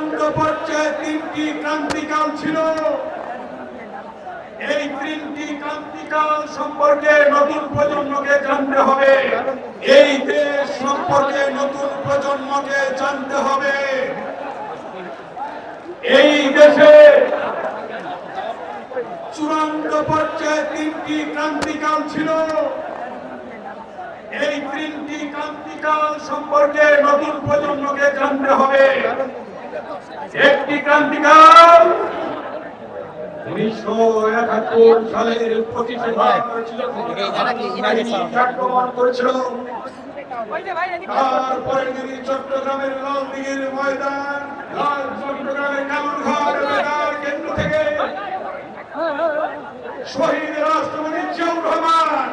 চূড়ান্ত পর্যায়ে তিনটি ক্রান্তিকাল ছিল। এই তিনটি ক্রান্তিকাল সম্পর্কে নতুন প্রজন্মকে জানতে হবে। এই দেশ সম্পর্কে নতুন প্রজন্মকে জানতে হবে। এই দেশে চূড়ান্ত পর্যায়ে তিনটি ক্রান্তিকাল ছিল। এই তিনটি ক্রান্তিকাল সম্পর্কে নতুন প্রজন্মকে জানতে হবে। একটি ক্রান্তিকাল 1971 সালের 25শে আক্রমণ করেছিল। তারপরে তিনি চট্টগ্রামের লালদিঘির ময়দান, চট্টগ্রামের কালুরঘাট বেতার কেন্দ্র থেকে শহীদ রাষ্ট্রপতি জিয়াউর রহমান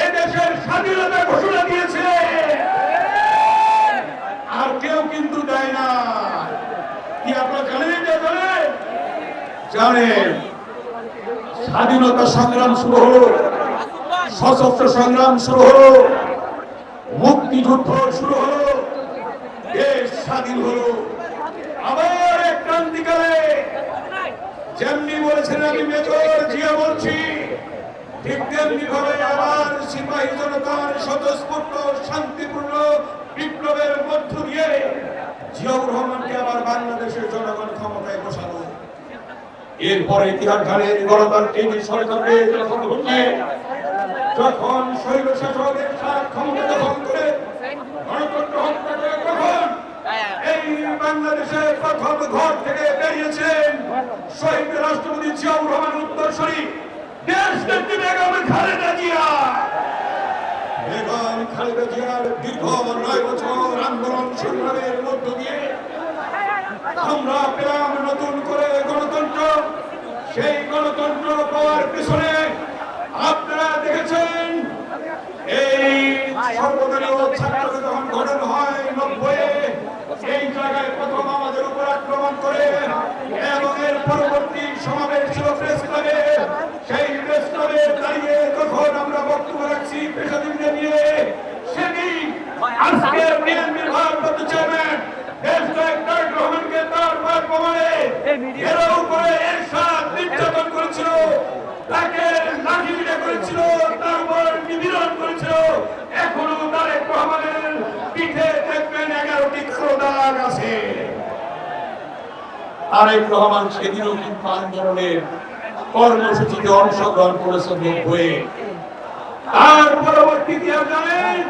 এদেশের স্বাধীনতা ঘোষণা দিয়েছিলেন। আর কেউ কিন্তু দেয় না। কি আপনারা জানেন? জানেন স্বাধীনতা সংগ্রাম শুরু হলো, সশস্ত্র সংগ্রাম শুরু হলো, মুক্তিযুদ্ধ শুরু হলো, দেশ স্বাধীন হলো। আবার এক ক্রান্তিকালে যেমনি বলেছেন আমি মেজর জিয়া বলছি, ঠিক তেমনি ভাবে আবার সিপাহী জনতার স্বতঃস্ফূর্ত শান্তিপূর্ণ বিপ্লবের মধ্য দিয়ে জিয়াউর রহমানকে আবার বাংলাদেশের জনগণ ক্ষমতায় বসালো। এরপরে ইতিহাস জানেন গণতান্ত্রিক সরকারের যখন স্বৈরশাসকের ক্ষমতা দখল করে গণতন্ত্র হত্যা করে, তখন এই বাংলাদেশের প্রথম ঘর থেকে বেরিয়েছেন শহীদ রাষ্ট্রপতি জিয়াউর রহমান উত্তরসূরি দেশ নেত্রী বেগম খালেদা জিয়া। বেগম খালেদা জিয়ার দীর্ঘ 9 বছর আন্দোলন সংগ্রামের মধ্য দিয়ে আমরা পেলাম নতুন করে গণতন্ত্র। সেই গণতন্ত্র পাওয়ার পিছনে আপনারা দেখেছেন এই সর্বদলীয় ছাত্র যখন গঠন হয় 90-এ, এই জায়গায় প্রথম আমাদের উপর আক্রমণ করে এবং এর পরবর্তী সমাবেশ ছিল প্রেস ক্লাবে। সেই প্রেস ক্লাবে দাঁড়িয়ে যখন আমরা বক্তব্য রাখছি পেশাজীবীদের নিয়ে, সেদিন আজকে বিএনপির ভারপ্রাপ্ত চেয়ারম্যান রহমানকে তার প্রমাণে ঘেরাও করে এরশাদ নির্যাতন করেছিল, তাকে লাঠি পিটা করেছিল, তার উপর নিপীড়ন করেছিল। এখনো তারেক রহমানের পিঠে দেখবেন 11টি কালো দাগ আছে। তারেক রহমান সেদিনও কিন্তু আন্দোলনের কর্মসূচিতে অংশগ্রহণ করেছেন 90-এ। তার পরবর্তী ইতিহাস জানেন?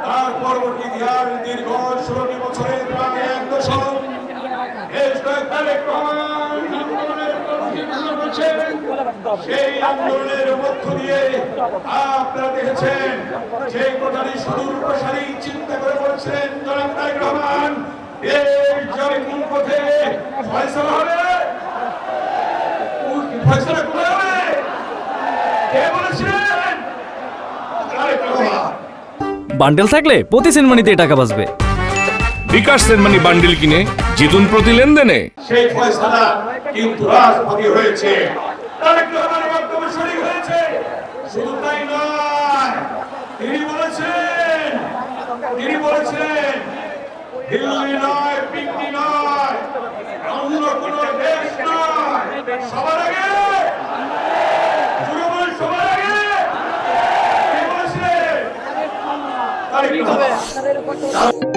তার পরবর্তী ইতিহাস দীর্ঘ 16 বছরের প্রায় 1 দশক তারেক রহমান আন্দোলনের কর্মসূচি করছেন। সেই আন্দোলনের মধ্য দিয়ে আপনারা দেখেছেন যে কথাটি সুদূর প্রসারী চিন্তা করে বলছিলেন জনাব তারেক রহমান, এই জয় কোন পথে ফয়সালা হবে, ফয়সালা কোথায় হবে, কে বলেছিলেন? তারেক রহমান। বান্ডেল থাকলে প্রতি সেনমানিতে টাকা বাঁচবে। বিকাশ সেনমানি বান্ডেল কিনে জিতুন প্রতি লেনদেনে। সেই ফয়সালা কিন্তু রাজপথে হয়েছে, তারেক রহমানের বক্তব্য শরীক হয়েছে। শুধু তাই নয়, তিনি বলেছেন দিল্লি নয়, পিন্ডি নয়, অন্য কোন দেশ নয়, সবার আগে সবার আগে কি বলেছিলেন? তারেক রহমান।